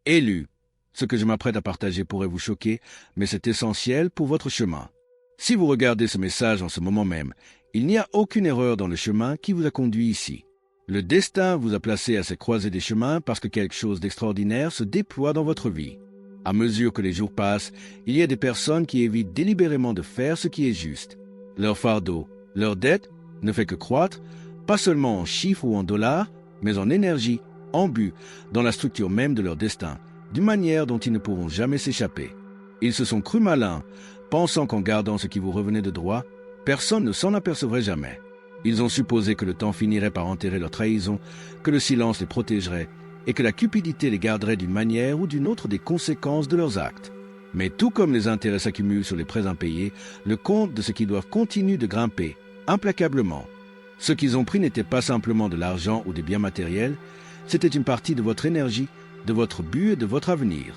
Élu. Ce que je m'apprête à partager pourrait vous choquer, mais c'est essentiel pour votre chemin. Si vous regardez ce message en ce moment même, il n'y a aucune erreur dans le chemin qui vous a conduit ici. Le destin vous a placé à ces croisées des chemins parce que quelque chose d'extraordinaire se déploie dans votre vie. À mesure que les jours passent, il y a des personnes qui évitent délibérément de faire ce qui est juste. Leur fardeau, leur dette ne fait que croître, pas seulement en chiffres ou en dollars, mais en énergie, en but, dans la structure même de leur destin, d'une manière dont ils ne pourront jamais s'échapper. Ils se sont crus malins, pensant qu'en gardant ce qui vous revenait de droit, personne ne s'en apercevrait jamais. Ils ont supposé que le temps finirait par enterrer leur trahison, que le silence les protégerait, et que la cupidité les garderait d'une manière ou d'une autre des conséquences de leurs actes. Mais tout comme les intérêts s'accumulent sur les prêts impayés, le compte de ce qu'ils doivent continue de grimper, implacablement. Ce qu'ils ont pris n'était pas simplement de l'argent ou des biens matériels, c'était une partie de votre énergie, de votre but et de votre avenir.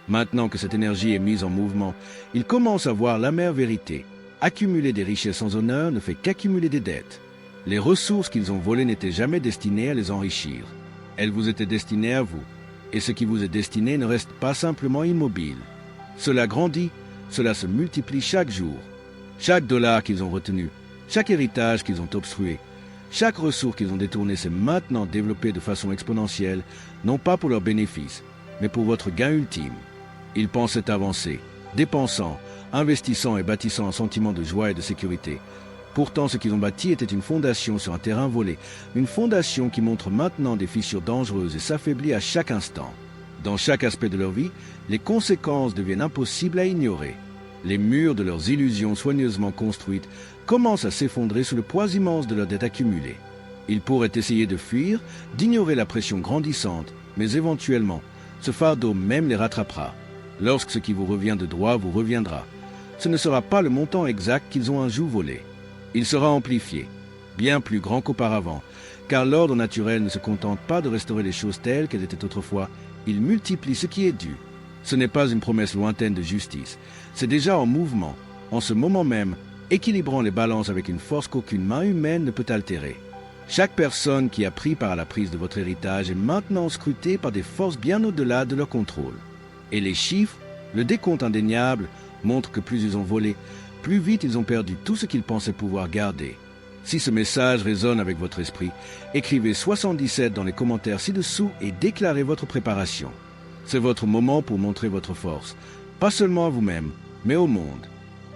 Maintenant que cette énergie est mise en mouvement, ils commencent à voir l'amère vérité. Accumuler des richesses sans honneur ne fait qu'accumuler des dettes. Les ressources qu'ils ont volées n'étaient jamais destinées à les enrichir. Elles vous étaient destinées à vous. Et ce qui vous est destiné ne reste pas simplement immobile. Cela grandit, cela se multiplie chaque jour. Chaque dollar qu'ils ont retenu, chaque héritage qu'ils ont obstrué, chaque ressource qu'ils ont détournée s'est maintenant développée de façon exponentielle, non pas pour leur bénéfice, mais pour votre gain ultime. Ils pensaient avancer, dépensant, investissant et bâtissant un sentiment de joie et de sécurité. Pourtant, ce qu'ils ont bâti était une fondation sur un terrain volé, une fondation qui montre maintenant des fissures dangereuses et s'affaiblit à chaque instant. Dans chaque aspect de leur vie, les conséquences deviennent impossibles à ignorer. Les murs de leurs illusions soigneusement construites commencent à s'effondrer sous le poids immense de leurs dettes accumulées. Ils pourraient essayer de fuir, d'ignorer la pression grandissante, mais éventuellement, ce fardeau même les rattrapera. Lorsque ce qui vous revient de droit vous reviendra, ce ne sera pas le montant exact qu'ils ont un jour volé. Il sera amplifié, bien plus grand qu'auparavant, car l'ordre naturel ne se contente pas de restaurer les choses telles qu'elles étaient autrefois, il multiplie ce qui est dû. Ce n'est pas une promesse lointaine de justice, c'est déjà en mouvement, en ce moment même, équilibrant les balances avec une force qu'aucune main humaine ne peut altérer. Chaque personne qui a pris part à la prise de votre héritage est maintenant scrutée par des forces bien au-delà de leur contrôle. Et les chiffres, le décompte indéniable, montrent que plus ils ont volé, plus vite ils ont perdu tout ce qu'ils pensaient pouvoir garder. Si ce message résonne avec votre esprit, écrivez 77 dans les commentaires ci-dessous et déclarez votre préparation. C'est votre moment pour montrer votre force, pas seulement à vous-même, mais au monde.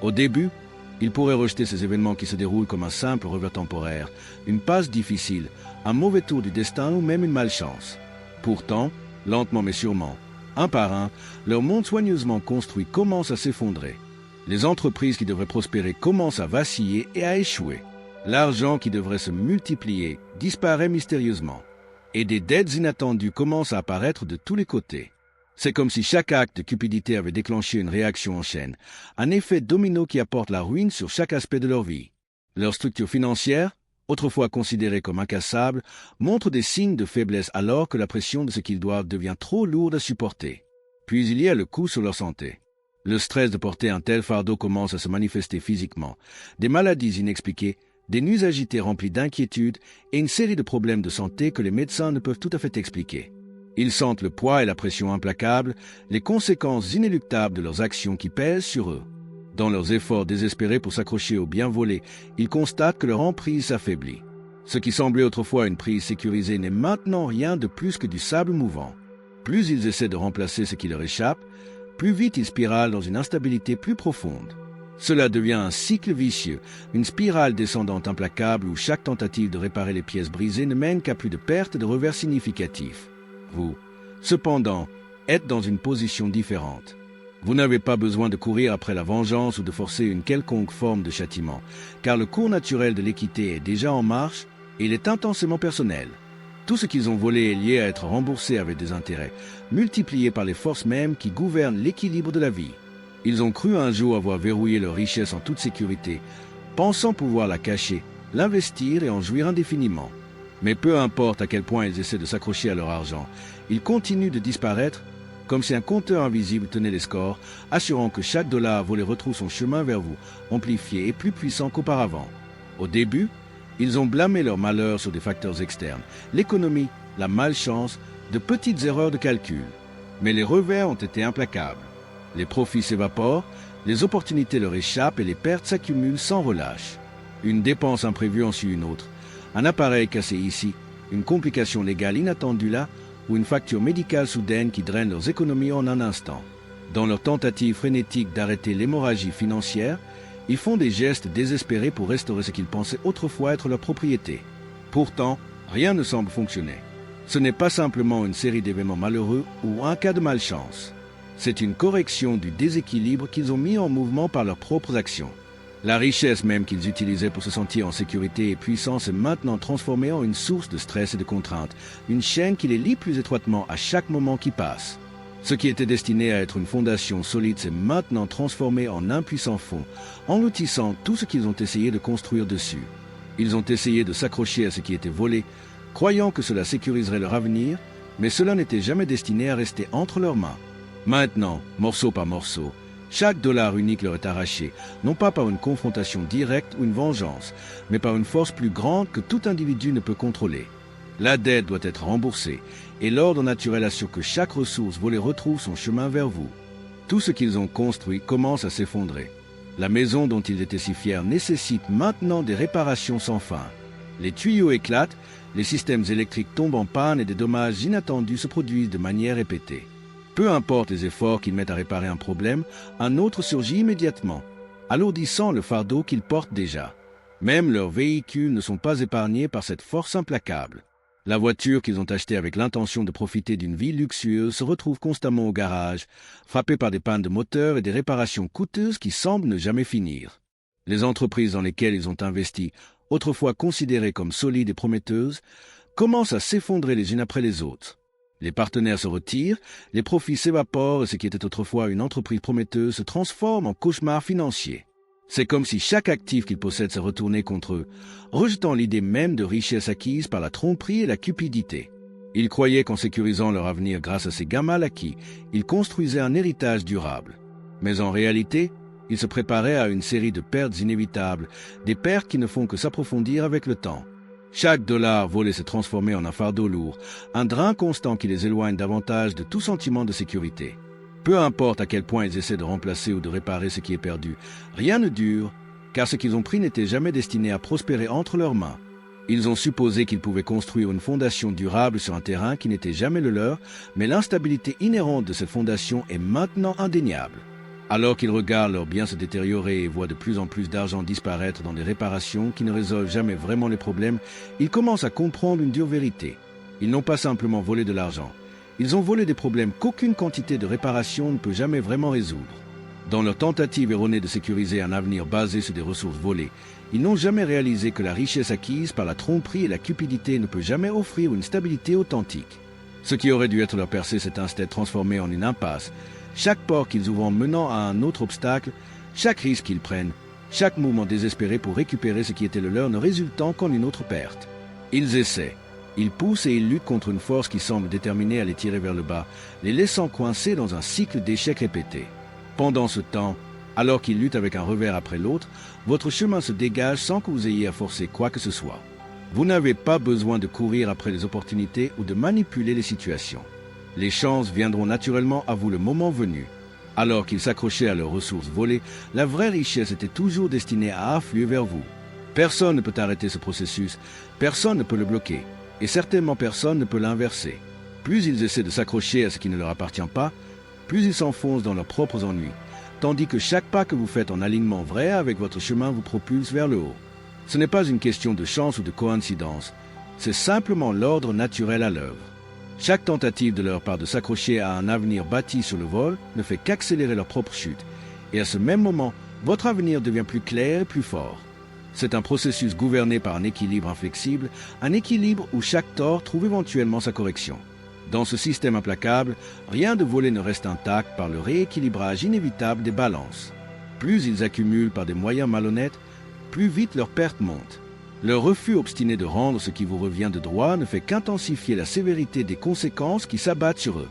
Au début, il pourrait rejeter ces événements qui se déroulent comme un simple revers temporaire, une passe difficile, un mauvais tour du destin ou même une malchance. Pourtant, lentement mais sûrement, un par un, leur monde soigneusement construit commence à s'effondrer. Les entreprises qui devraient prospérer commencent à vaciller et à échouer. L'argent qui devrait se multiplier disparaît mystérieusement. Et des dettes inattendues commencent à apparaître de tous les côtés. C'est comme si chaque acte de cupidité avait déclenché une réaction en chaîne, un effet domino qui apporte la ruine sur chaque aspect de leur vie. Leur structure financière, autrefois considérée comme incassable, montre des signes de faiblesse alors que la pression de ce qu'ils doivent devient trop lourde à supporter. Puis il y a le coût sur leur santé. Le stress de porter un tel fardeau commence à se manifester physiquement. Des maladies inexpliquées, des nuits agitées remplies d'inquiétudes et une série de problèmes de santé que les médecins ne peuvent tout à fait expliquer. Ils sentent le poids et la pression implacables, les conséquences inéluctables de leurs actions qui pèsent sur eux. Dans leurs efforts désespérés pour s'accrocher au bien volé, ils constatent que leur emprise s'affaiblit. Ce qui semblait autrefois une prise sécurisée n'est maintenant rien de plus que du sable mouvant. Plus ils essaient de remplacer ce qui leur échappe, plus vite ils spiralent dans une instabilité plus profonde. Cela devient un cycle vicieux, une spirale descendante implacable où chaque tentative de réparer les pièces brisées ne mène qu'à plus de pertes et de revers significatifs. Vous, cependant, êtes dans une position différente. Vous n'avez pas besoin de courir après la vengeance ou de forcer une quelconque forme de châtiment, car le cours naturel de l'équité est déjà en marche et il est intensément personnel. Tout ce qu'ils ont volé est lié à être remboursé avec des intérêts, multipliés par les forces mêmes qui gouvernent l'équilibre de la vie. Ils ont cru un jour avoir verrouillé leur richesse en toute sécurité, pensant pouvoir la cacher, l'investir et en jouir indéfiniment. Mais peu importe à quel point ils essaient de s'accrocher à leur argent, ils continuent de disparaître comme si un compteur invisible tenait les scores, assurant que chaque dollar volé retrouve son chemin vers vous, amplifié et plus puissant qu'auparavant. Au début, ils ont blâmé leur malheur sur des facteurs externes, l'économie, la malchance, de petites erreurs de calcul. Mais les revers ont été implacables. Les profits s'évaporent, les opportunités leur échappent et les pertes s'accumulent sans relâche. Une dépense imprévue en suit une autre. Un appareil cassé ici, une complication légale inattendue là, ou une facture médicale soudaine qui draine leurs économies en un instant. Dans leur tentative frénétique d'arrêter l'hémorragie financière, ils font des gestes désespérés pour restaurer ce qu'ils pensaient autrefois être leur propriété. Pourtant, rien ne semble fonctionner. Ce n'est pas simplement une série d'événements malheureux ou un cas de malchance. C'est une correction du déséquilibre qu'ils ont mis en mouvement par leurs propres actions. La richesse même qu'ils utilisaient pour se sentir en sécurité et puissance est maintenant transformée en une source de stress et de contraintes, une chaîne qui les lie plus étroitement à chaque moment qui passe. Ce qui était destiné à être une fondation solide s'est maintenant transformé en un puissant fond, engloutissant tout ce qu'ils ont essayé de construire dessus. Ils ont essayé de s'accrocher à ce qui était volé, croyant que cela sécuriserait leur avenir, mais cela n'était jamais destiné à rester entre leurs mains. Maintenant, morceau par morceau, chaque dollar unique leur est arraché, non pas par une confrontation directe ou une vengeance, mais par une force plus grande que tout individu ne peut contrôler. La dette doit être remboursée, et l'ordre naturel assure que chaque ressource volée retrouve son chemin vers vous. Tout ce qu'ils ont construit commence à s'effondrer. La maison dont ils étaient si fiers nécessite maintenant des réparations sans fin. Les tuyaux éclatent, les systèmes électriques tombent en panne et des dommages inattendus se produisent de manière répétée. Peu importe les efforts qu'ils mettent à réparer un problème, un autre surgit immédiatement, alourdissant le fardeau qu'ils portent déjà. Même leurs véhicules ne sont pas épargnés par cette force implacable. La voiture qu'ils ont achetée avec l'intention de profiter d'une vie luxueuse se retrouve constamment au garage, frappée par des pannes de moteur et des réparations coûteuses qui semblent ne jamais finir. Les entreprises dans lesquelles ils ont investi, autrefois considérées comme solides et prometteuses, commencent à s'effondrer les unes après les autres. Les partenaires se retirent, les profits s'évaporent et ce qui était autrefois une entreprise prometteuse se transforme en cauchemar financier. C'est comme si chaque actif qu'ils possèdent se retournait contre eux, rejetant l'idée même de richesse acquise par la tromperie et la cupidité. Ils croyaient qu'en sécurisant leur avenir grâce à ces gains mal acquis, ils construisaient un héritage durable. Mais en réalité, ils se préparaient à une série de pertes inévitables, des pertes qui ne font que s'approfondir avec le temps. Chaque dollar volé s'est transformé en un fardeau lourd, un drain constant qui les éloigne davantage de tout sentiment de sécurité. Peu importe à quel point ils essaient de remplacer ou de réparer ce qui est perdu, rien ne dure, car ce qu'ils ont pris n'était jamais destiné à prospérer entre leurs mains. Ils ont supposé qu'ils pouvaient construire une fondation durable sur un terrain qui n'était jamais le leur, mais l'instabilité inhérente de cette fondation est maintenant indéniable. Alors qu'ils regardent leurs biens se détériorer et voient de plus en plus d'argent disparaître dans des réparations qui ne résolvent jamais vraiment les problèmes, ils commencent à comprendre une dure vérité. Ils n'ont pas simplement volé de l'argent. Ils ont volé des problèmes qu'aucune quantité de réparation ne peut jamais vraiment résoudre. Dans leur tentative erronée de sécuriser un avenir basé sur des ressources volées, ils n'ont jamais réalisé que la richesse acquise par la tromperie et la cupidité ne peut jamais offrir une stabilité authentique. Ce qui aurait dû être leur percée s'est instead transformé en une impasse. Chaque porte qu'ils ouvrent menant à un autre obstacle, chaque risque qu'ils prennent, chaque mouvement désespéré pour récupérer ce qui était le leur ne résultant qu'en une autre perte. Ils essaient. Ils poussent et ils luttent contre une force qui semble déterminée à les tirer vers le bas, les laissant coincés dans un cycle d'échecs répétés. Pendant ce temps, alors qu'ils luttent avec un revers après l'autre, votre chemin se dégage sans que vous ayez à forcer quoi que ce soit. Vous n'avez pas besoin de courir après les opportunités ou de manipuler les situations. Les chances viendront naturellement à vous le moment venu. Alors qu'ils s'accrochaient à leurs ressources volées, la vraie richesse était toujours destinée à affluer vers vous. Personne ne peut arrêter ce processus, personne ne peut le bloquer. Et certainement personne ne peut l'inverser. Plus ils essaient de s'accrocher à ce qui ne leur appartient pas, plus ils s'enfoncent dans leurs propres ennuis, tandis que chaque pas que vous faites en alignement vrai avec votre chemin vous propulse vers le haut. Ce n'est pas une question de chance ou de coïncidence, c'est simplement l'ordre naturel à l'œuvre. Chaque tentative de leur part de s'accrocher à un avenir bâti sur le vol ne fait qu'accélérer leur propre chute, et à ce même moment, votre avenir devient plus clair et plus fort. C'est un processus gouverné par un équilibre inflexible, un équilibre où chaque tort trouve éventuellement sa correction. Dans ce système implacable, rien de volé ne reste intact par le rééquilibrage inévitable des balances. Plus ils accumulent par des moyens malhonnêtes, plus vite leurs pertes montent. Leur refus obstiné de rendre ce qui vous revient de droit ne fait qu'intensifier la sévérité des conséquences qui s'abattent sur eux.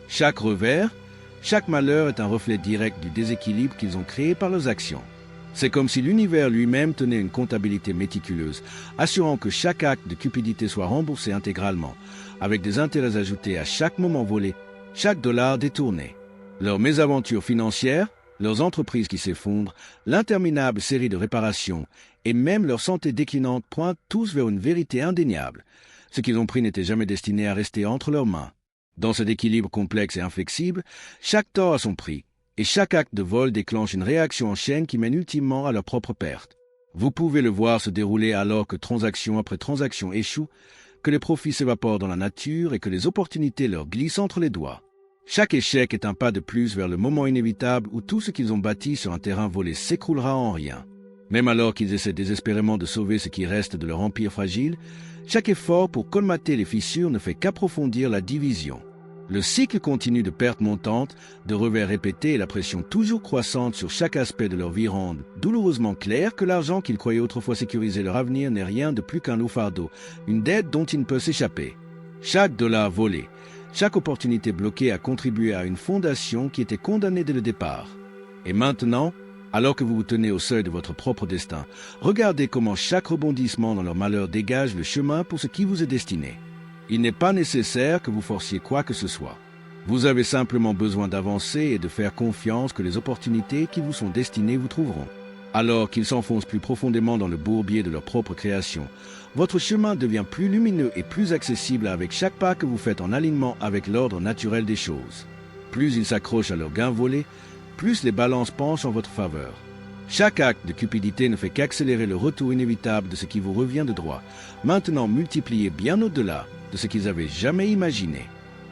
Chaque revers, chaque malheur est un reflet direct du déséquilibre qu'ils ont créé par leurs actions. C'est comme si l'univers lui-même tenait une comptabilité méticuleuse, assurant que chaque acte de cupidité soit remboursé intégralement, avec des intérêts ajoutés à chaque moment volé, chaque dollar détourné. Leurs mésaventures financières, leurs entreprises qui s'effondrent, l'interminable série de réparations et même leur santé déclinante pointent tous vers une vérité indéniable. Ce qu'ils ont pris n'était jamais destiné à rester entre leurs mains. Dans cet équilibre complexe et inflexible, chaque tort a son prix, et chaque acte de vol déclenche une réaction en chaîne qui mène ultimement à leur propre perte. Vous pouvez le voir se dérouler alors que transaction après transaction échoue, que les profits s'évaporent dans la nature et que les opportunités leur glissent entre les doigts. Chaque échec est un pas de plus vers le moment inévitable où tout ce qu'ils ont bâti sur un terrain volé s'écroulera en rien. Même alors qu'ils essaient désespérément de sauver ce qui reste de leur empire fragile, chaque effort pour colmater les fissures ne fait qu'approfondir la division. Le cycle continu de pertes montantes, de revers répétés et la pression toujours croissante sur chaque aspect de leur vie rendent douloureusement clair que l'argent qu'ils croyaient autrefois sécuriser leur avenir n'est rien de plus qu'un lourd fardeau, une dette dont ils ne peuvent s'échapper. Chaque dollar volé, chaque opportunité bloquée a contribué à une fondation qui était condamnée dès le départ. Et maintenant, alors que vous vous tenez au seuil de votre propre destin, regardez comment chaque rebondissement dans leur malheur dégage le chemin pour ce qui vous est destiné. Il n'est pas nécessaire que vous forciez quoi que ce soit. Vous avez simplement besoin d'avancer et de faire confiance que les opportunités qui vous sont destinées vous trouveront. Alors qu'ils s'enfoncent plus profondément dans le bourbier de leur propre création, votre chemin devient plus lumineux et plus accessible avec chaque pas que vous faites en alignement avec l'ordre naturel des choses. Plus ils s'accrochent à leurs gains volés, plus les balances penchent en votre faveur. Chaque acte de cupidité ne fait qu'accélérer le retour inévitable de ce qui vous revient de droit, maintenant multiplié bien au-delà de ce qu'ils avaient jamais imaginé.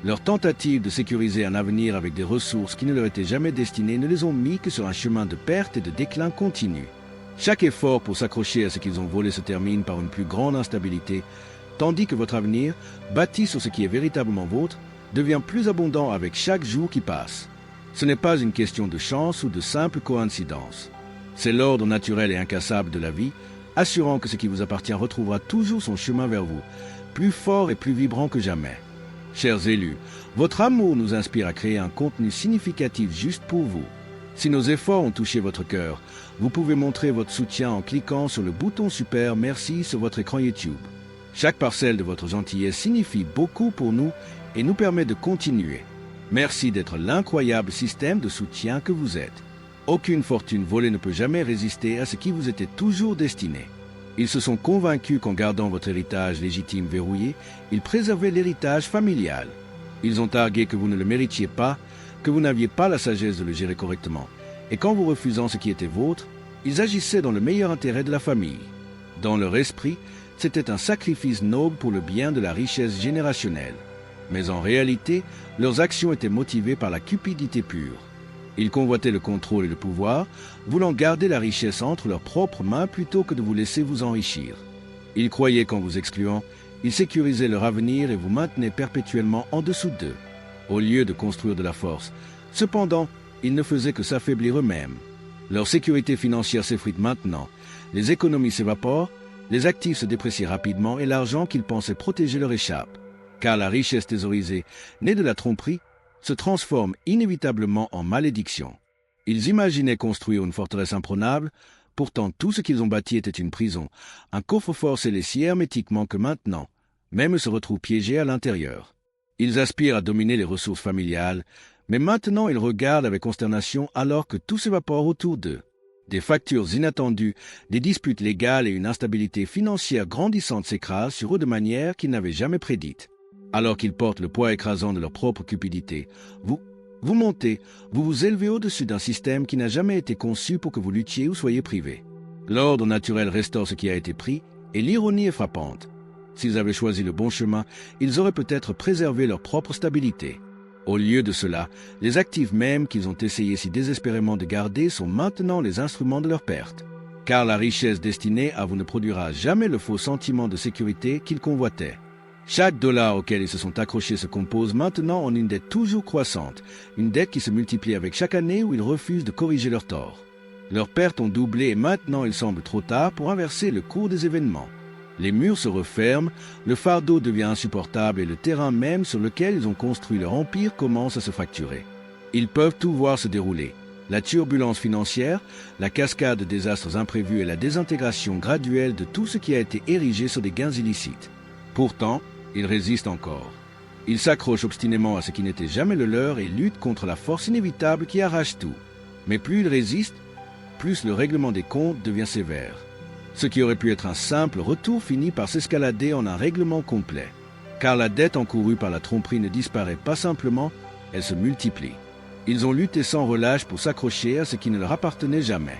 Leurs tentatives de sécuriser un avenir avec des ressources qui ne leur étaient jamais destinées ne les ont mis que sur un chemin de perte et de déclin continu. Chaque effort pour s'accrocher à ce qu'ils ont volé se termine par une plus grande instabilité, tandis que votre avenir, bâti sur ce qui est véritablement vôtre, devient plus abondant avec chaque jour qui passe. Ce n'est pas une question de chance ou de simple coïncidence. C'est l'ordre naturel et incassable de la vie, assurant que ce qui vous appartient retrouvera toujours son chemin vers vous, plus fort et plus vibrant que jamais. Chers élus, votre amour nous inspire à créer un contenu significatif juste pour vous. Si nos efforts ont touché votre cœur, vous pouvez montrer votre soutien en cliquant sur le bouton Super Merci sur votre écran YouTube. Chaque parcelle de votre gentillesse signifie beaucoup pour nous et nous permet de continuer. Merci d'être l'incroyable système de soutien que vous êtes. Aucune fortune volée ne peut jamais résister à ce qui vous était toujours destiné. Ils se sont convaincus qu'en gardant votre héritage légitime verrouillé, ils préservaient l'héritage familial. Ils ont argué que vous ne le méritiez pas, que vous n'aviez pas la sagesse de le gérer correctement. Et qu'en vous refusant ce qui était vôtre, ils agissaient dans le meilleur intérêt de la famille. Dans leur esprit, c'était un sacrifice noble pour le bien de la richesse générationnelle. Mais en réalité, leurs actions étaient motivées par la cupidité pure. Ils convoitaient le contrôle et le pouvoir, voulant garder la richesse entre leurs propres mains plutôt que de vous laisser vous enrichir. Ils croyaient qu'en vous excluant, ils sécurisaient leur avenir et vous maintenaient perpétuellement en dessous d'eux, au lieu de construire de la force. Cependant, ils ne faisaient que s'affaiblir eux-mêmes. Leur sécurité financière s'effrite maintenant, les économies s'évaporent, les actifs se déprécient rapidement et l'argent qu'ils pensaient protéger leur échappe. Car la richesse thésaurisée, née de la tromperie, se transforme inévitablement en malédiction. Ils imaginaient construire une forteresse imprenable, pourtant tout ce qu'ils ont bâti était une prison, un coffre-fort scellé si hermétiquement que maintenant, même se retrouvent piégés à l'intérieur. Ils aspirent à dominer les ressources familiales, mais maintenant ils regardent avec consternation alors que tout s'évapore autour d'eux. Des factures inattendues, des disputes légales et une instabilité financière grandissante s'écrasent sur eux de manière qu'ils n'avaient jamais prédite. Alors qu'ils portent le poids écrasant de leur propre cupidité, vous montez, vous vous élevez au-dessus d'un système qui n'a jamais été conçu pour que vous luttiez ou soyez privés. L'ordre naturel restaure ce qui a été pris, et l'ironie est frappante. S'ils avaient choisi le bon chemin, ils auraient peut-être préservé leur propre stabilité. Au lieu de cela, les actifs mêmes qu'ils ont essayé si désespérément de garder sont maintenant les instruments de leur perte. Car la richesse destinée à vous ne produira jamais le faux sentiment de sécurité qu'ils convoitaient. Chaque dollar auquel ils se sont accrochés se compose maintenant en une dette toujours croissante, une dette qui se multiplie avec chaque année où ils refusent de corriger leurs torts. Leurs pertes ont doublé et maintenant il semble trop tard pour inverser le cours des événements. Les murs se referment, le fardeau devient insupportable et le terrain même sur lequel ils ont construit leur empire commence à se fracturer. Ils peuvent tout voir se dérouler. La turbulence financière, la cascade de désastres imprévus et la désintégration graduelle de tout ce qui a été érigé sur des gains illicites. Pourtant, ils résistent encore. Ils s'accrochent obstinément à ce qui n'était jamais le leur et luttent contre la force inévitable qui arrache tout. Mais plus ils résistent, plus le règlement des comptes devient sévère. Ce qui aurait pu être un simple retour finit par s'escalader en un règlement complet. Car la dette encourue par la tromperie ne disparaît pas simplement, elle se multiplie. Ils ont lutté sans relâche pour s'accrocher à ce qui ne leur appartenait jamais.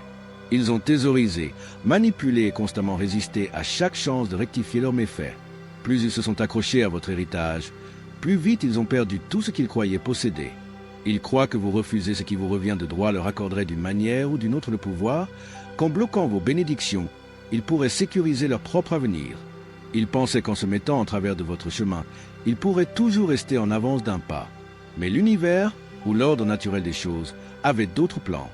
Ils ont thésaurisé, manipulé et constamment résisté à chaque chance de rectifier leurs méfaits. Plus ils se sont accrochés à votre héritage, plus vite ils ont perdu tout ce qu'ils croyaient posséder. Ils croient que vous refusez ce qui vous revient de droit leur accorderait d'une manière ou d'une autre le pouvoir, qu'en bloquant vos bénédictions, ils pourraient sécuriser leur propre avenir. Ils pensaient qu'en se mettant en travers de votre chemin, ils pourraient toujours rester en avance d'un pas. Mais l'univers, ou l'ordre naturel des choses, avait d'autres plans.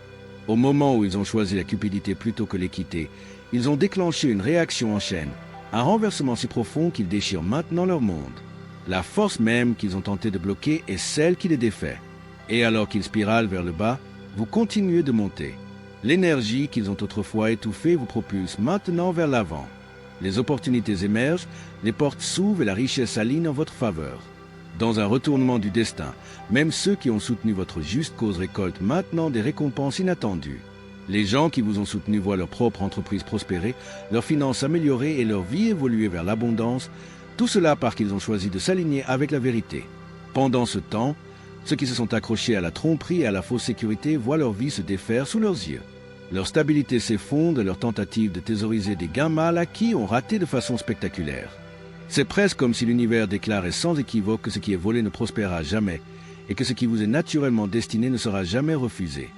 Au moment où ils ont choisi la cupidité plutôt que l'équité, ils ont déclenché une réaction en chaîne, un renversement si profond qu'il déchire maintenant leur monde. La force même qu'ils ont tenté de bloquer est celle qui les défait. Et alors qu'ils spiralent vers le bas, vous continuez de monter. L'énergie qu'ils ont autrefois étouffée vous propulse maintenant vers l'avant. Les opportunités émergent, les portes s'ouvrent et la richesse s'aligne en votre faveur. Dans un retournement du destin, même ceux qui ont soutenu votre juste cause récoltent maintenant des récompenses inattendues. Les gens qui vous ont soutenu voient leur propre entreprise prospérer, leurs finances s'améliorer et leur vie évoluer vers l'abondance, tout cela parce qu'ils ont choisi de s'aligner avec la vérité. Pendant ce temps, ceux qui se sont accrochés à la tromperie et à la fausse sécurité voient leur vie se défaire sous leurs yeux. Leur stabilité s'effondre et leurs tentatives de thésauriser des gains mal acquis ont raté de façon spectaculaire. C'est presque comme si l'univers déclarait sans équivoque que ce qui est volé ne prospérera jamais et que ce qui vous est naturellement destiné ne sera jamais refusé.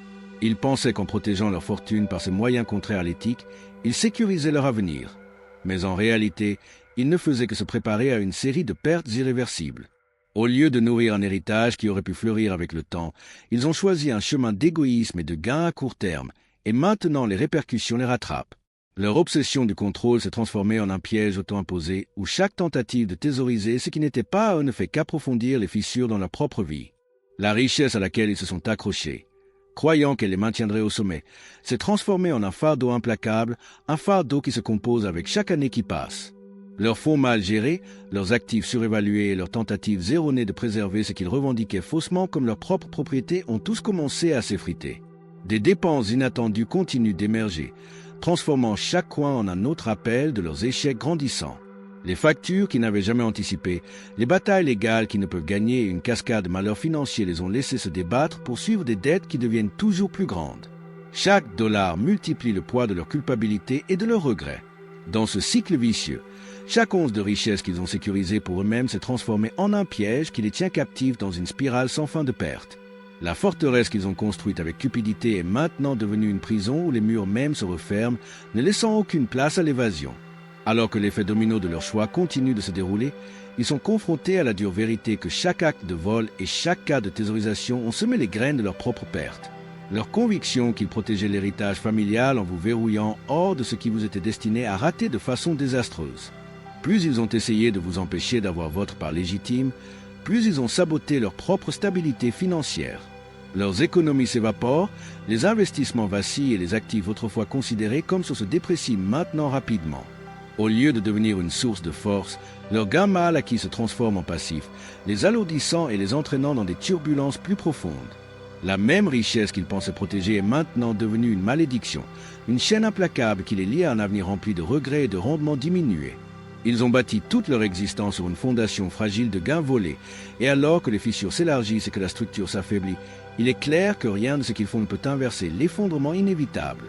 Ils pensaient qu'en protégeant leur fortune par ces moyens contraires à l'éthique, ils sécurisaient leur avenir. Mais en réalité, ils ne faisaient que se préparer à une série de pertes irréversibles. Au lieu de nourrir un héritage qui aurait pu fleurir avec le temps, ils ont choisi un chemin d'égoïsme et de gain à court terme, et maintenant les répercussions les rattrapent. Leur obsession du contrôle s'est transformée en un piège auto-imposé où chaque tentative de thésauriser ce qui n'était pas à eux ne fait qu'approfondir les fissures dans leur propre vie. La richesse à laquelle ils se sont accrochés, croyant qu'elle les maintiendrait au sommet, s'est transformée en un fardeau implacable, un fardeau qui se compose avec chaque année qui passe. Leurs fonds mal gérés, leurs actifs surévalués et leurs tentatives erronées de préserver ce qu'ils revendiquaient faussement comme leur propre propriété ont tous commencé à s'effriter. Des dépenses inattendues continuent d'émerger, transformant chaque coin en un autre appel de leurs échecs grandissants. Les factures qu'ils n'avaient jamais anticipées, les batailles légales qui ne peuvent gagner et une cascade de malheurs financiers les ont laissés se débattre pour suivre des dettes qui deviennent toujours plus grandes. Chaque dollar multiplie le poids de leur culpabilité et de leurs regrets. Dans ce cycle vicieux, chaque once de richesse qu'ils ont sécurisée pour eux-mêmes s'est transformée en un piège qui les tient captifs dans une spirale sans fin de pertes. La forteresse qu'ils ont construite avec cupidité est maintenant devenue une prison où les murs même se referment, ne laissant aucune place à l'évasion. Alors que l'effet domino de leur choix continue de se dérouler, ils sont confrontés à la dure vérité que chaque acte de vol et chaque cas de thésaurisation ont semé les graines de leur propre perte. Leur conviction qu'ils protégeaient l'héritage familial en vous verrouillant hors de ce qui vous était destiné a raté de façon désastreuse. Plus ils ont essayé de vous empêcher d'avoir votre part légitime, plus ils ont saboté leur propre stabilité financière. Leurs économies s'évaporent, les investissements vacillent et les actifs autrefois considérés comme source déprécient maintenant rapidement. Au lieu de devenir une source de force, leur gain mal acquis se transforme en passif, les alourdissant et les entraînant dans des turbulences plus profondes. La même richesse qu'ils pensaient protéger est maintenant devenue une malédiction, une chaîne implacable qui les lie à un avenir rempli de regrets et de rendements diminués. Ils ont bâti toute leur existence sur une fondation fragile de gains volés, et alors que les fissures s'élargissent et que la structure s'affaiblit, il est clair que rien de ce qu'ils font ne peut inverser l'effondrement inévitable.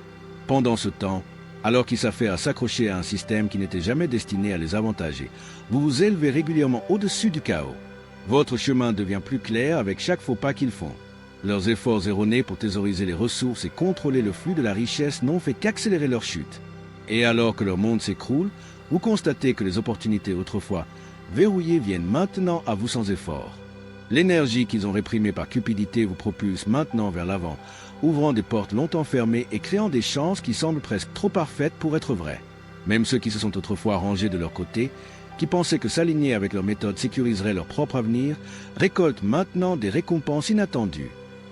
Pendant ce temps, alors qu'ils s'affairent à s'accrocher à un système qui n'était jamais destiné à les avantager, vous vous élevez régulièrement au-dessus du chaos. Votre chemin devient plus clair avec chaque faux pas qu'ils font. Leurs efforts erronés pour thésauriser les ressources et contrôler le flux de la richesse n'ont fait qu'accélérer leur chute. Et alors que leur monde s'écroule, vous constatez que les opportunités autrefois verrouillées viennent maintenant à vous sans effort. L'énergie qu'ils ont réprimée par cupidité vous propulse maintenant vers l'avant, ouvrant des portes longtemps fermées et créant des chances qui semblent presque trop parfaites pour être vraies. Même ceux qui se sont autrefois rangés de leur côté, qui pensaient que s'aligner avec leur méthode sécuriserait leur propre avenir, récoltent maintenant des récompenses inattendues.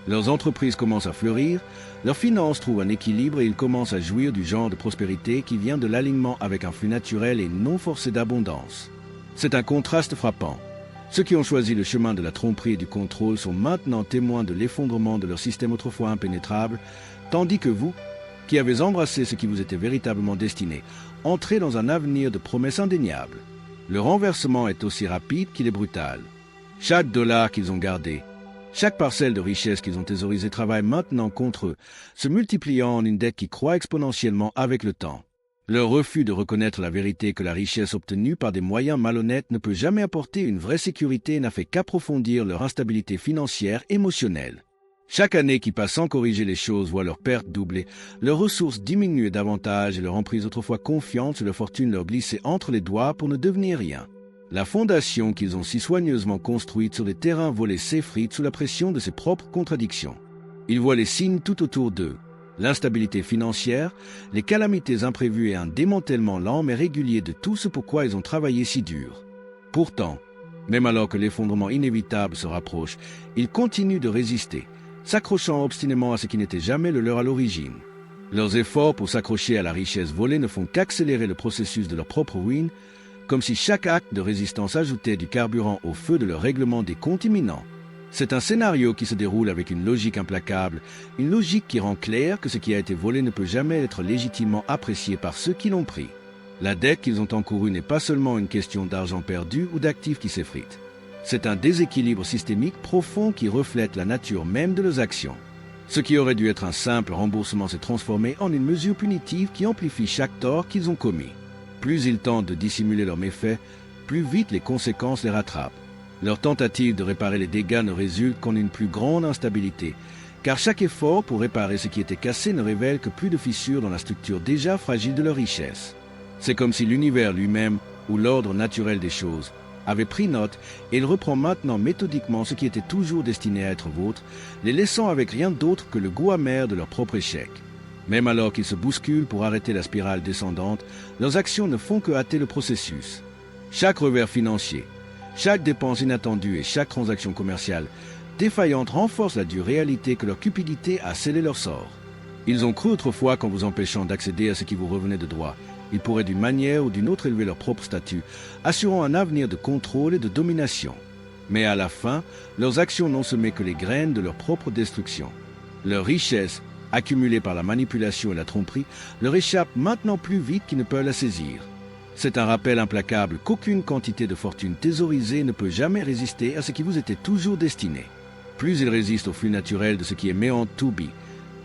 Leurs entreprises commencent à fleurir, leurs finances trouvent un équilibre et ils commencent à jouir du genre de prospérité qui vient de l'alignement avec un flux naturel et non forcé d'abondance. C'est un contraste frappant. Ceux qui ont choisi le chemin de la tromperie et du contrôle sont maintenant témoins de l'effondrement de leur système autrefois impénétrable, tandis que vous, qui avez embrassé ce qui vous était véritablement destiné, entrez dans un avenir de promesses indéniables. Le renversement est aussi rapide qu'il est brutal. Chaque dollar qu'ils ont gardé, chaque parcelle de richesse qu'ils ont thésaurisée travaille maintenant contre eux, se multipliant en une dette qui croît exponentiellement avec le temps. Leur refus de reconnaître la vérité que la richesse obtenue par des moyens malhonnêtes ne peut jamais apporter une vraie sécurité n'a fait qu'approfondir leur instabilité financière émotionnelle. Chaque année qui passe sans corriger les choses voit leurs pertes doubler, leurs ressources diminuer davantage et leur emprise autrefois confiante sur leur fortune leur glisser entre les doigts pour ne devenir rien. La fondation qu'ils ont si soigneusement construite sur des terrains volés s'effrite sous la pression de ses propres contradictions. Ils voient les signes tout autour d'eux. L'instabilité financière, les calamités imprévues et un démantèlement lent mais régulier de tout ce pourquoi ils ont travaillé si dur. Pourtant, même alors que l'effondrement inévitable se rapproche, ils continuent de résister, s'accrochant obstinément à ce qui n'était jamais le leur à l'origine. Leurs efforts pour s'accrocher à la richesse volée ne font qu'accélérer le processus de leur propre ruine, comme si chaque acte de résistance ajoutait du carburant au feu de leur règlement des comptes imminents. C'est un scénario qui se déroule avec une logique implacable, une logique qui rend clair que ce qui a été volé ne peut jamais être légitimement apprécié par ceux qui l'ont pris. La dette qu'ils ont encourue n'est pas seulement une question d'argent perdu ou d'actifs qui s'effritent. C'est un déséquilibre systémique profond qui reflète la nature même de leurs actions. Ce qui aurait dû être un simple remboursement s'est transformé en une mesure punitive qui amplifie chaque tort qu'ils ont commis. Plus ils tentent de dissimuler leurs méfaits, plus vite les conséquences les rattrapent. Leur tentative de réparer les dégâts ne résulte qu'en une plus grande instabilité, car chaque effort pour réparer ce qui était cassé ne révèle que plus de fissures dans la structure déjà fragile de leur richesse. C'est comme si l'univers lui-même, ou l'ordre naturel des choses, avait pris note et il reprend maintenant méthodiquement ce qui était toujours destiné à être vôtre, les laissant avec rien d'autre que le goût amer de leur propre échec. Même alors qu'ils se bousculent pour arrêter la spirale descendante, leurs actions ne font que hâter le processus. Chaque revers financier, chaque dépense inattendue et chaque transaction commerciale défaillante renforce la dure réalité que leur cupidité a scellé leur sort. Ils ont cru autrefois qu'en vous empêchant d'accéder à ce qui vous revenait de droit, ils pourraient d'une manière ou d'une autre élever leur propre statut, assurant un avenir de contrôle et de domination. Mais à la fin, leurs actions n'ont semé que les graines de leur propre destruction. Leur richesse, accumulée par la manipulation et la tromperie, leur échappe maintenant plus vite qu'ils ne peuvent la saisir. C'est un rappel implacable qu'aucune quantité de fortune thésaurisée ne peut jamais résister à ce qui vous était toujours destiné. Plus ils résistent au flux naturel de ce qui est meant to be,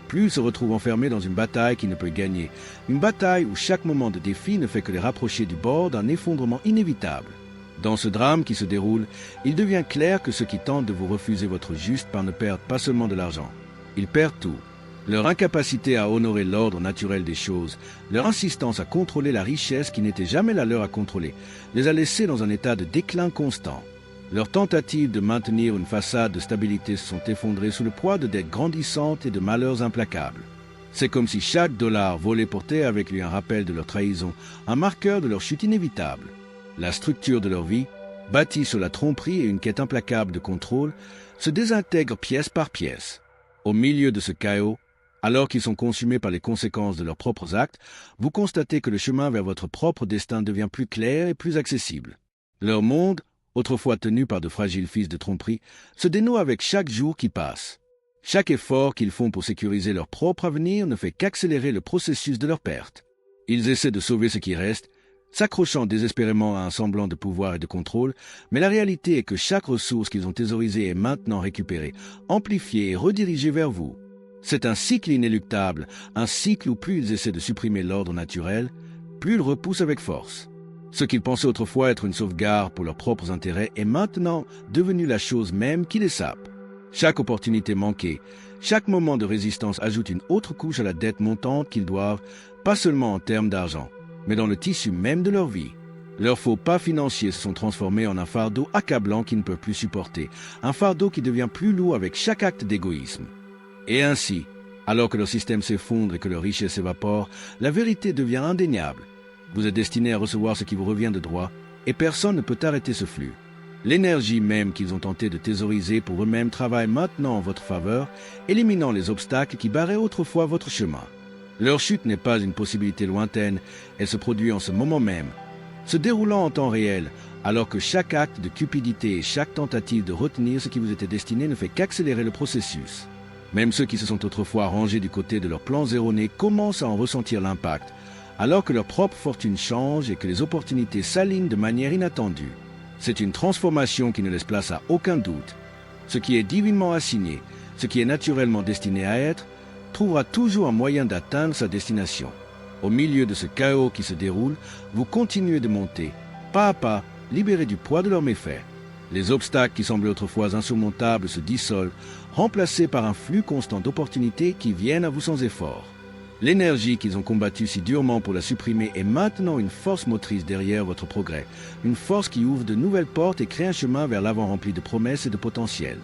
plus ils se retrouvent enfermés dans une bataille qui ne peut gagner, une bataille où chaque moment de défi ne fait que les rapprocher du bord d'un effondrement inévitable. Dans ce drame qui se déroule, il devient clair que ceux qui tentent de vous refuser votre juste part ne perdent pas seulement de l'argent, ils perdent tout. Leur incapacité à honorer l'ordre naturel des choses, leur insistance à contrôler la richesse qui n'était jamais la leur à contrôler, les a laissés dans un état de déclin constant. Leurs tentatives de maintenir une façade de stabilité se sont effondrées sous le poids de dettes grandissantes et de malheurs implacables. C'est comme si chaque dollar volé portait avec lui un rappel de leur trahison, un marqueur de leur chute inévitable. La structure de leur vie, bâtie sur la tromperie et une quête implacable de contrôle, se désintègre pièce par pièce. Au milieu de ce chaos, alors qu'ils sont consumés par les conséquences de leurs propres actes, vous constatez que le chemin vers votre propre destin devient plus clair et plus accessible. Leur monde, autrefois tenu par de fragiles fils de tromperie, se dénoue avec chaque jour qui passe. Chaque effort qu'ils font pour sécuriser leur propre avenir ne fait qu'accélérer le processus de leur perte. Ils essaient de sauver ce qui reste, s'accrochant désespérément à un semblant de pouvoir et de contrôle, mais la réalité est que chaque ressource qu'ils ont thésaurisée est maintenant récupérée, amplifiée et redirigée vers vous. C'est un cycle inéluctable, un cycle où plus ils essaient de supprimer l'ordre naturel, plus ils repoussent avec force. Ce qu'ils pensaient autrefois être une sauvegarde pour leurs propres intérêts est maintenant devenu la chose même qui les sape. Chaque opportunité manquée, chaque moment de résistance ajoute une autre couche à la dette montante qu'ils doivent, pas seulement en termes d'argent, mais dans le tissu même de leur vie. Leurs faux pas financiers se sont transformés en un fardeau accablant qu'ils ne peuvent plus supporter, un fardeau qui devient plus lourd avec chaque acte d'égoïsme. Et ainsi, alors que leur système s'effondre et que leur richesse s'évapore, la vérité devient indéniable. Vous êtes destiné à recevoir ce qui vous revient de droit, et personne ne peut arrêter ce flux. L'énergie même qu'ils ont tenté de thésauriser pour eux-mêmes travaille maintenant en votre faveur, éliminant les obstacles qui barraient autrefois votre chemin. Leur chute n'est pas une possibilité lointaine, elle se produit en ce moment même. Se déroulant en temps réel, alors que chaque acte de cupidité et chaque tentative de retenir ce qui vous était destiné ne fait qu'accélérer le processus. Même ceux qui se sont autrefois rangés du côté de leurs plans erronés commencent à en ressentir l'impact, alors que leur propre fortune change et que les opportunités s'alignent de manière inattendue. C'est une transformation qui ne laisse place à aucun doute. Ce qui est divinement assigné, ce qui est naturellement destiné à être, trouvera toujours un moyen d'atteindre sa destination. Au milieu de ce chaos qui se déroule, vous continuez de monter, pas à pas, libérés du poids de leurs méfaits. Les obstacles qui semblaient autrefois insurmontables se dissolvent, remplacés par un flux constant d'opportunités qui viennent à vous sans effort. L'énergie qu'ils ont combattue si durement pour la supprimer est maintenant une force motrice derrière votre progrès, une force qui ouvre de nouvelles portes et crée un chemin vers l'avant rempli de promesses et de potentiel.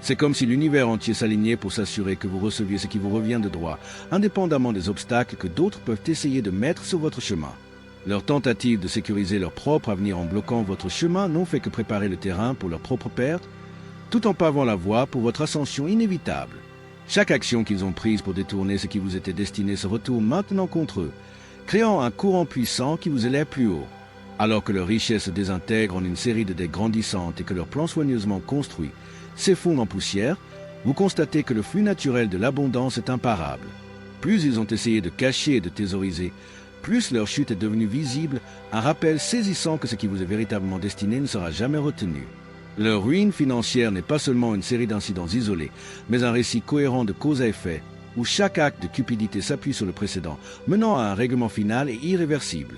C'est comme si l'univers entier s'alignait pour s'assurer que vous receviez ce qui vous revient de droit, indépendamment des obstacles que d'autres peuvent essayer de mettre sur votre chemin. Leurs tentatives de sécuriser leur propre avenir en bloquant votre chemin n'ont fait que préparer le terrain pour leur propre perte, tout en pavant la voie pour votre ascension inévitable. Chaque action qu'ils ont prise pour détourner ce qui vous était destiné se retourne maintenant contre eux, créant un courant puissant qui vous élève plus haut. Alors que leur richesse se désintègre en une série de dettes grandissantes et que leur plan soigneusement construit s'effondre en poussière, vous constatez que le flux naturel de l'abondance est imparable. Plus ils ont essayé de cacher et de thésauriser, plus leur chute est devenue visible, un rappel saisissant que ce qui vous est véritablement destiné ne sera jamais retenu. Leur ruine financière n'est pas seulement une série d'incidents isolés, mais un récit cohérent de cause à effet, où chaque acte de cupidité s'appuie sur le précédent, menant à un règlement final et irréversible.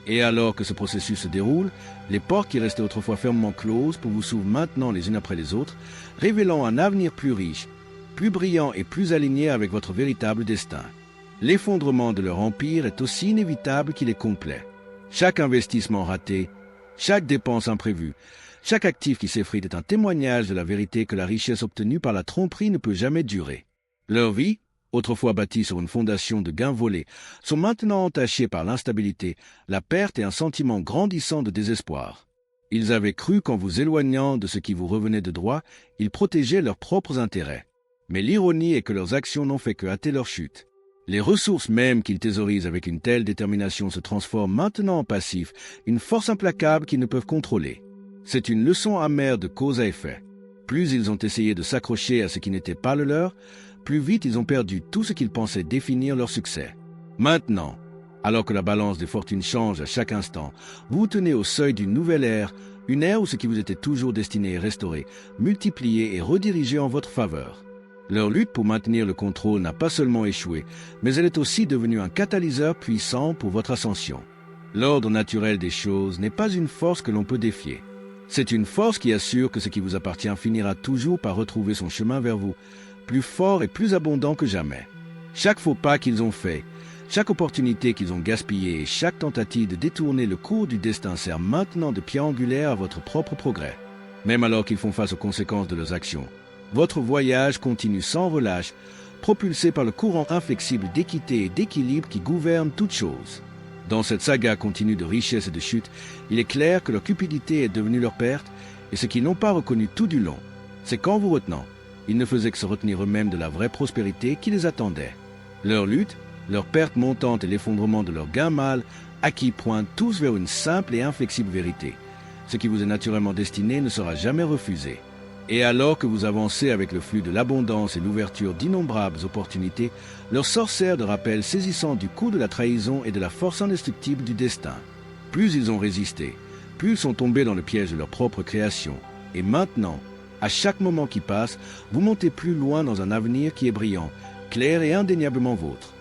Et alors que ce processus se déroule, les portes qui restaient autrefois fermement closes pour vous s'ouvrent maintenant les unes après les autres, révélant un avenir plus riche, plus brillant et plus aligné avec votre véritable destin. L'effondrement de leur empire est aussi inévitable qu'il est complet. Chaque investissement raté, chaque dépense imprévue, chaque actif qui s'effrite est un témoignage de la vérité que la richesse obtenue par la tromperie ne peut jamais durer. Leur vie, autrefois bâtie sur une fondation de gains volés, sont maintenant entachées par l'instabilité, la perte et un sentiment grandissant de désespoir. Ils avaient cru qu'en vous éloignant de ce qui vous revenait de droit, ils protégeaient leurs propres intérêts. Mais l'ironie est que leurs actions n'ont fait que hâter leur chute. Les ressources mêmes qu'ils thésaurisent avec une telle détermination se transforment maintenant en passifs, une force implacable qu'ils ne peuvent contrôler. C'est une leçon amère de cause à effet. Plus ils ont essayé de s'accrocher à ce qui n'était pas le leur, plus vite ils ont perdu tout ce qu'ils pensaient définir leur succès. Maintenant, alors que la balance des fortunes change à chaque instant, vous vous tenez au seuil d'une nouvelle ère, une ère où ce qui vous était toujours destiné est restauré, multiplié et redirigé en votre faveur. Leur lutte pour maintenir le contrôle n'a pas seulement échoué, mais elle est aussi devenue un catalyseur puissant pour votre ascension. L'ordre naturel des choses n'est pas une force que l'on peut défier. C'est une force qui assure que ce qui vous appartient finira toujours par retrouver son chemin vers vous, plus fort et plus abondant que jamais. Chaque faux pas qu'ils ont fait, chaque opportunité qu'ils ont gaspillée et chaque tentative de détourner le cours du destin sert maintenant de pierre angulaire à votre propre progrès. Même alors qu'ils font face aux conséquences de leurs actions, votre voyage continue sans relâche, propulsé par le courant inflexible d'équité et d'équilibre qui gouverne toutes choses. Dans cette saga continue de richesse et de chute, il est clair que leur cupidité est devenue leur perte, et ce qu'ils n'ont pas reconnu tout du long, c'est qu'en vous retenant, ils ne faisaient que se retenir eux-mêmes de la vraie prospérité qui les attendait. Leur lutte, leur perte montante et l'effondrement de leur gain mal acquis pointent tous vers une simple et inflexible vérité. Ce qui vous est naturellement destiné ne sera jamais refusé. Et alors que vous avancez avec le flux de l'abondance et l'ouverture d'innombrables opportunités, leur sort sert de rappel saisissant du coup de la trahison et de la force indestructible du destin. Plus ils ont résisté, plus ils sont tombés dans le piège de leur propre création. Et maintenant, à chaque moment qui passe, vous montez plus loin dans un avenir qui est brillant, clair et indéniablement vôtre.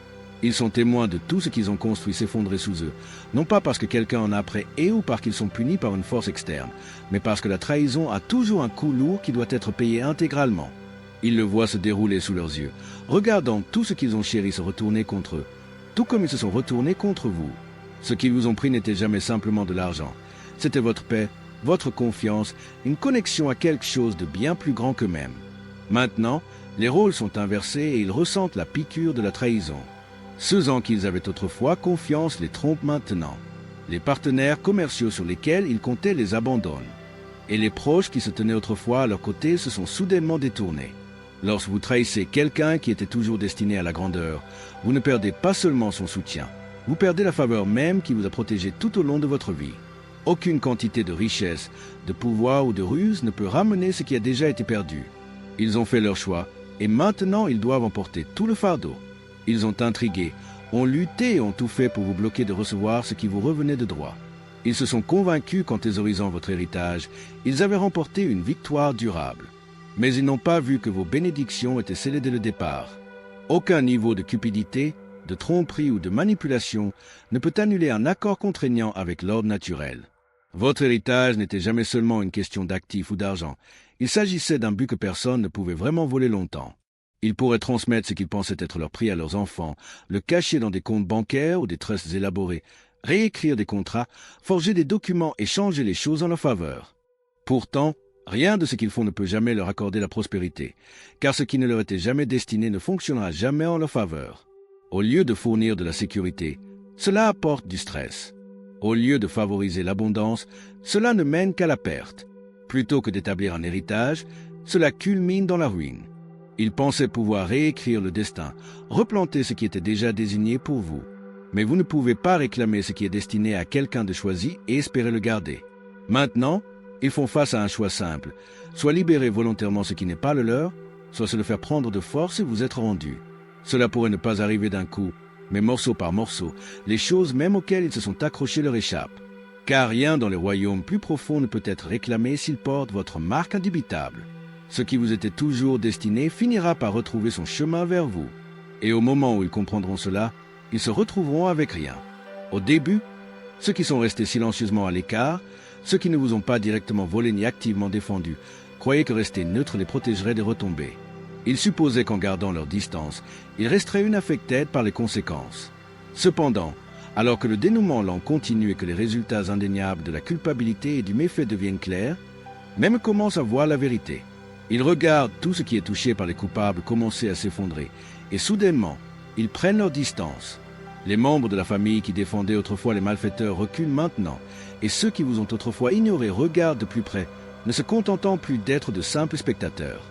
Ils sont témoins de tout ce qu'ils ont construit s'effondrer sous eux, non pas parce que quelqu'un en a après et ou parce qu'ils sont punis par une force externe, mais parce que la trahison a toujours un coût lourd qui doit être payé intégralement. Ils le voient se dérouler sous leurs yeux, regardant tout ce qu'ils ont chéri se retourner contre eux, tout comme ils se sont retournés contre vous. Ce qu'ils vous ont pris n'était jamais simplement de l'argent, c'était votre paix, votre confiance, une connexion à quelque chose de bien plus grand qu'eux-mêmes. Maintenant, les rôles sont inversés et ils ressentent la piqûre de la trahison. Ceux en qui ils avaient autrefois confiance les trompent maintenant. Les partenaires commerciaux sur lesquels ils comptaient les abandonnent. Et les proches qui se tenaient autrefois à leur côté se sont soudainement détournés. Lorsque vous trahissez quelqu'un qui était toujours destiné à la grandeur, vous ne perdez pas seulement son soutien, vous perdez la faveur même qui vous a protégé tout au long de votre vie. Aucune quantité de richesse, de pouvoir ou de ruse ne peut ramener ce qui a déjà été perdu. Ils ont fait leur choix, et maintenant ils doivent emporter tout le fardeau. Ils ont intrigué, ont lutté et ont tout fait pour vous bloquer de recevoir ce qui vous revenait de droit. Ils se sont convaincus qu'en thésaurisant votre héritage, ils avaient remporté une victoire durable. Mais ils n'ont pas vu que vos bénédictions étaient scellées dès le départ. Aucun niveau de cupidité, de tromperie ou de manipulation ne peut annuler un accord contraignant avec l'ordre naturel. Votre héritage n'était jamais seulement une question d'actifs ou d'argent. Il s'agissait d'un but que personne ne pouvait vraiment voler longtemps. Ils pourraient transmettre ce qu'ils pensaient être leur prix à leurs enfants, le cacher dans des comptes bancaires ou des trusts élaborés, réécrire des contrats, forger des documents et changer les choses en leur faveur. Pourtant, rien de ce qu'ils font ne peut jamais leur accorder la prospérité, car ce qui ne leur était jamais destiné ne fonctionnera jamais en leur faveur. Au lieu de fournir de la sécurité, cela apporte du stress. Au lieu de favoriser l'abondance, cela ne mène qu'à la perte. Plutôt que d'établir un héritage, cela culmine dans la ruine. Ils pensaient pouvoir réécrire le destin, replanter ce qui était déjà désigné pour vous. Mais vous ne pouvez pas réclamer ce qui est destiné à quelqu'un de choisi et espérer le garder. Maintenant, ils font face à un choix simple, soit libérer volontairement ce qui n'est pas le leur, soit se le faire prendre de force et vous être rendu. Cela pourrait ne pas arriver d'un coup, mais morceau par morceau, les choses même auxquelles ils se sont accrochés leur échappent. Car rien dans les royaumes plus profonds ne peut être réclamé s'il porte votre marque indubitable. Ce qui vous était toujours destiné finira par retrouver son chemin vers vous. Et au moment où ils comprendront cela, ils se retrouveront avec rien. Au début, ceux qui sont restés silencieusement à l'écart, ceux qui ne vous ont pas directement volé ni activement défendu, croyaient que rester neutre les protégerait des retombées. Ils supposaient qu'en gardant leur distance, ils resteraient unaffectés par les conséquences. Cependant, alors que le dénouement lent continue et que les résultats indéniables de la culpabilité et du méfait deviennent clairs, même commencent à voir la vérité. Ils regardent tout ce qui est touché par les coupables commencer à s'effondrer, et soudainement, ils prennent leur distance. Les membres de la famille qui défendaient autrefois les malfaiteurs reculent maintenant, et ceux qui vous ont autrefois ignorés regardent de plus près, ne se contentant plus d'être de simples spectateurs.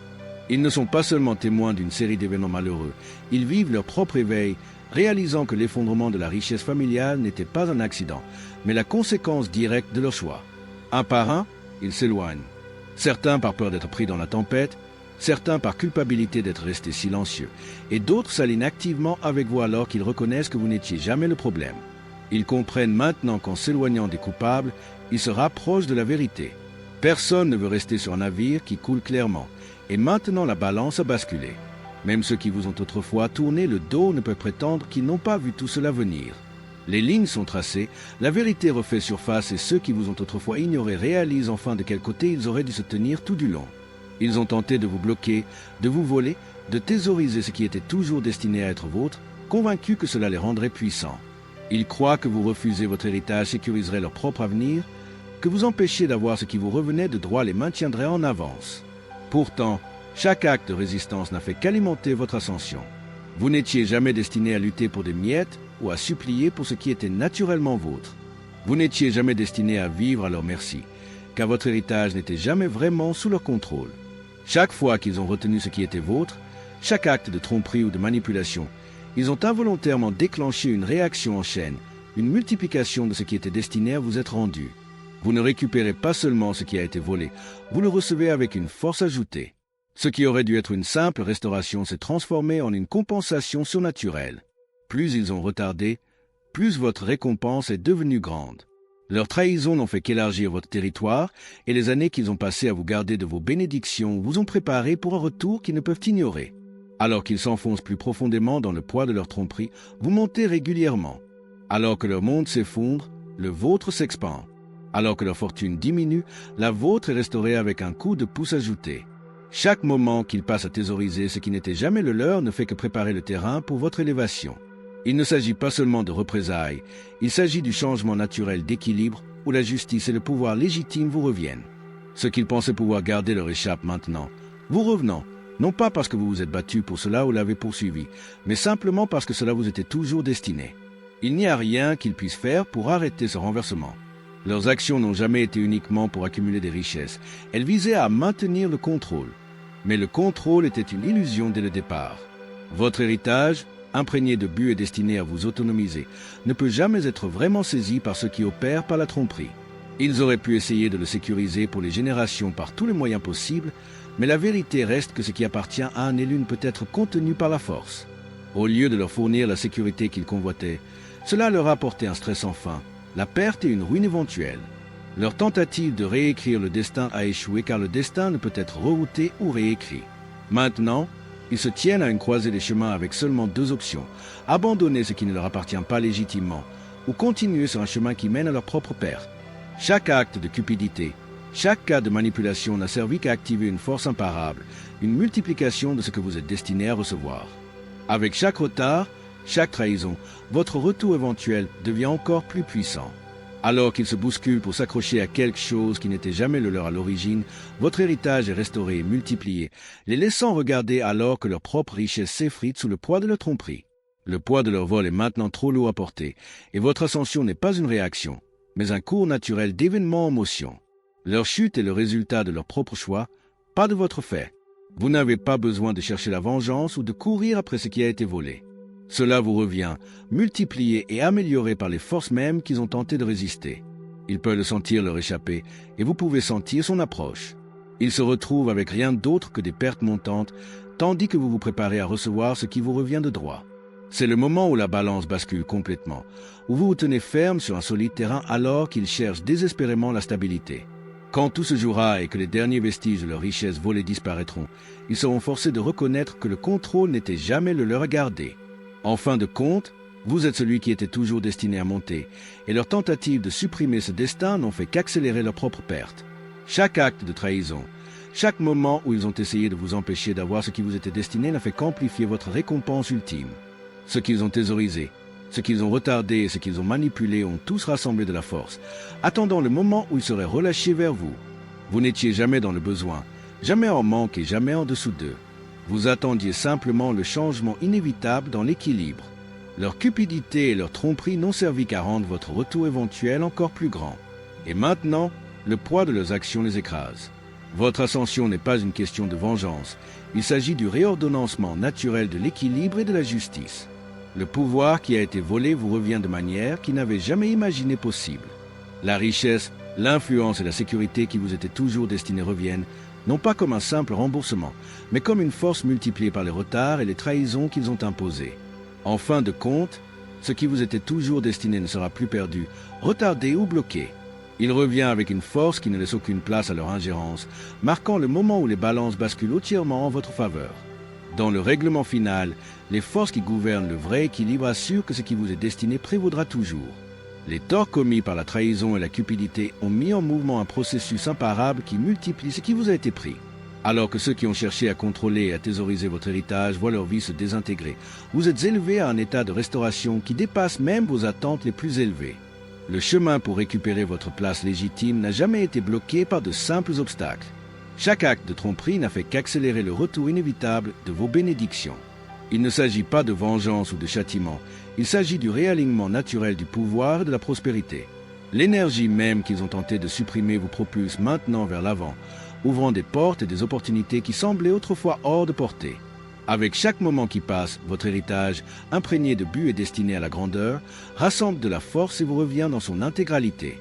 Ils ne sont pas seulement témoins d'une série d'événements malheureux, ils vivent leur propre éveil, réalisant que l'effondrement de la richesse familiale n'était pas un accident, mais la conséquence directe de leur choix. Un par un, ils s'éloignent. Certains par peur d'être pris dans la tempête, certains par culpabilité d'être restés silencieux, et d'autres s'alignent activement avec vous alors qu'ils reconnaissent que vous n'étiez jamais le problème. Ils comprennent maintenant qu'en s'éloignant des coupables, ils se rapprochent de la vérité. Personne ne veut rester sur un navire qui coule clairement, et maintenant la balance a basculé. Même ceux qui vous ont autrefois tourné le dos ne peuvent prétendre qu'ils n'ont pas vu tout cela venir. Les lignes sont tracées, la vérité refait surface et ceux qui vous ont autrefois ignoré réalisent enfin de quel côté ils auraient dû se tenir tout du long. Ils ont tenté de vous bloquer, de vous voler, de thésauriser ce qui était toujours destiné à être vôtre, convaincus que cela les rendrait puissants. Ils croient que vous refusez votre héritage sécuriserait leur propre avenir, que vous empêchiez d'avoir ce qui vous revenait de droit les maintiendrait en avance. Pourtant, chaque acte de résistance n'a fait qu'alimenter votre ascension. Vous n'étiez jamais destiné à lutter pour des miettes ou à supplier pour ce qui était naturellement vôtre. Vous n'étiez jamais destiné à vivre à leur merci, car votre héritage n'était jamais vraiment sous leur contrôle. Chaque fois qu'ils ont retenu ce qui était vôtre, chaque acte de tromperie ou de manipulation, ils ont involontairement déclenché une réaction en chaîne, une multiplication de ce qui était destiné à vous être rendu. Vous ne récupérez pas seulement ce qui a été volé, vous le recevez avec une force ajoutée. Ce qui aurait dû être une simple restauration s'est transformé en une compensation surnaturelle. Plus ils ont retardé, plus votre récompense est devenue grande. Leurs trahisons n'ont fait qu'élargir votre territoire, et les années qu'ils ont passées à vous garder de vos bénédictions vous ont préparé pour un retour qu'ils ne peuvent ignorer. Alors qu'ils s'enfoncent plus profondément dans le poids de leur tromperie, vous montez régulièrement. Alors que leur monde s'effondre, le vôtre s'expand. Alors que leur fortune diminue, la vôtre est restaurée avec un coup de pouce ajouté. Chaque moment qu'ils passent à thésauriser ce qui n'était jamais le leur ne fait que préparer le terrain pour votre élévation. Il ne s'agit pas seulement de représailles, il s'agit du changement naturel d'équilibre où la justice et le pouvoir légitime vous reviennent. Ce qu'ils pensaient pouvoir garder leur échappe maintenant, vous revenant, non pas parce que vous vous êtes battu pour cela ou l'avez poursuivi, mais simplement parce que cela vous était toujours destiné. Il n'y a rien qu'ils puissent faire pour arrêter ce renversement. Leurs actions n'ont jamais été uniquement pour accumuler des richesses, elles visaient à maintenir le contrôle. Mais le contrôle était une illusion dès le départ. Votre héritage, imprégné de buts et destiné à vous autonomiser, ne peut jamais être vraiment saisi par ceux qui opèrent par la tromperie. Ils auraient pu essayer de le sécuriser pour les générations par tous les moyens possibles, mais la vérité reste que ce qui appartient à un élu ne peut être contenu par la force. Au lieu de leur fournir la sécurité qu'ils convoitaient, cela leur a apporté un stress sans fin, la perte et une ruine éventuelle. Leur tentative de réécrire le destin a échoué car le destin ne peut être rerouté ou réécrit. Maintenant, ils se tiennent à une croisée des chemins avec seulement deux options, abandonner ce qui ne leur appartient pas légitimement ou continuer sur un chemin qui mène à leur propre perte. Chaque acte de cupidité, chaque cas de manipulation n'a servi qu'à activer une force imparable, une multiplication de ce que vous êtes destiné à recevoir. Avec chaque retard, chaque trahison, votre retour éventuel devient encore plus puissant. Alors qu'ils se bousculent pour s'accrocher à quelque chose qui n'était jamais le leur à l'origine, votre héritage est restauré et multiplié, les laissant regarder alors que leur propre richesse s'effrite sous le poids de leur tromperie. Le poids de leur vol est maintenant trop lourd à porter, et votre ascension n'est pas une réaction, mais un cours naturel d'événements en motion. Leur chute est le résultat de leur propre choix, pas de votre fait. Vous n'avez pas besoin de chercher la vengeance ou de courir après ce qui a été volé. Cela vous revient, multiplié et amélioré par les forces mêmes qu'ils ont tenté de résister. Ils peuvent le sentir leur échapper, et vous pouvez sentir son approche. Ils se retrouvent avec rien d'autre que des pertes montantes, tandis que vous vous préparez à recevoir ce qui vous revient de droit. C'est le moment où la balance bascule complètement, où vous vous tenez ferme sur un solide terrain alors qu'ils cherchent désespérément la stabilité. Quand tout se jouera et que les derniers vestiges de leur richesse volée disparaîtront, ils seront forcés de reconnaître que le contrôle n'était jamais le leur à garder. En fin de compte, vous êtes celui qui était toujours destiné à monter, et leurs tentatives de supprimer ce destin n'ont fait qu'accélérer leur propre perte. Chaque acte de trahison, chaque moment où ils ont essayé de vous empêcher d'avoir ce qui vous était destiné n'a fait qu'amplifier votre récompense ultime. Ce qu'ils ont thésaurisé, ce qu'ils ont retardé et ce qu'ils ont manipulé ont tous rassemblé de la force, attendant le moment où ils seraient relâchés vers vous. Vous n'étiez jamais dans le besoin, jamais en manque et jamais en dessous d'eux. Vous attendiez simplement le changement inévitable dans l'équilibre. Leur cupidité et leur tromperie n'ont servi qu'à rendre votre retour éventuel encore plus grand. Et maintenant, le poids de leurs actions les écrase. Votre ascension n'est pas une question de vengeance, il s'agit du réordonnancement naturel de l'équilibre et de la justice. Le pouvoir qui a été volé vous revient de manière qui n'avait jamais imaginé possible. La richesse, l'influence et la sécurité qui vous étaient toujours destinées reviennent, non pas comme un simple remboursement, mais comme une force multipliée par les retards et les trahisons qu'ils ont imposés. En fin de compte, ce qui vous était toujours destiné ne sera plus perdu, retardé ou bloqué. Il revient avec une force qui ne laisse aucune place à leur ingérence, marquant le moment où les balances basculent entièrement en votre faveur. Dans le règlement final, les forces qui gouvernent le vrai équilibre assurent que ce qui vous est destiné prévaudra toujours. Les torts commis par la trahison et la cupidité ont mis en mouvement un processus imparable qui multiplie ce qui vous a été pris. Alors que ceux qui ont cherché à contrôler et à thésauriser votre héritage voient leur vie se désintégrer, vous êtes élevé à un état de restauration qui dépasse même vos attentes les plus élevées. Le chemin pour récupérer votre place légitime n'a jamais été bloqué par de simples obstacles. Chaque acte de tromperie n'a fait qu'accélérer le retour inévitable de vos bénédictions. Il ne s'agit pas de vengeance ou de châtiment, il s'agit du réalignement naturel du pouvoir et de la prospérité. L'énergie même qu'ils ont tenté de supprimer vous propulse maintenant vers l'avant, ouvrant des portes et des opportunités qui semblaient autrefois hors de portée. Avec chaque moment qui passe, votre héritage, imprégné de but et destiné à la grandeur, rassemble de la force et vous revient dans son intégralité.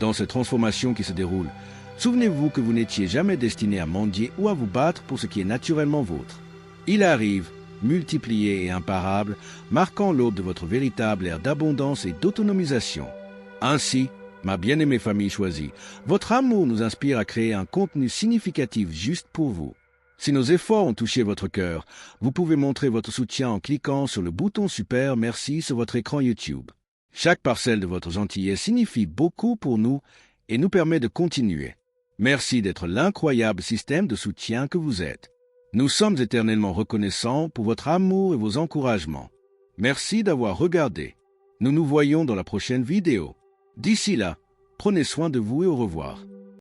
Dans cette transformation qui se déroule, souvenez-vous que vous n'étiez jamais destiné à mendier ou à vous battre pour ce qui est naturellement vôtre. Il arrive, multiplié et imparable, marquant l'aube de votre véritable ère d'abondance et d'autonomisation. Ainsi, ma bien-aimée famille choisie, votre amour nous inspire à créer un contenu significatif juste pour vous. Si nos efforts ont touché votre cœur, vous pouvez montrer votre soutien en cliquant sur le bouton Super Merci sur votre écran YouTube. Chaque parcelle de votre gentillesse signifie beaucoup pour nous et nous permet de continuer. Merci d'être l'incroyable système de soutien que vous êtes. Nous sommes éternellement reconnaissants pour votre amour et vos encouragements. Merci d'avoir regardé. Nous nous voyons dans la prochaine vidéo. D'ici là, prenez soin de vous et au revoir.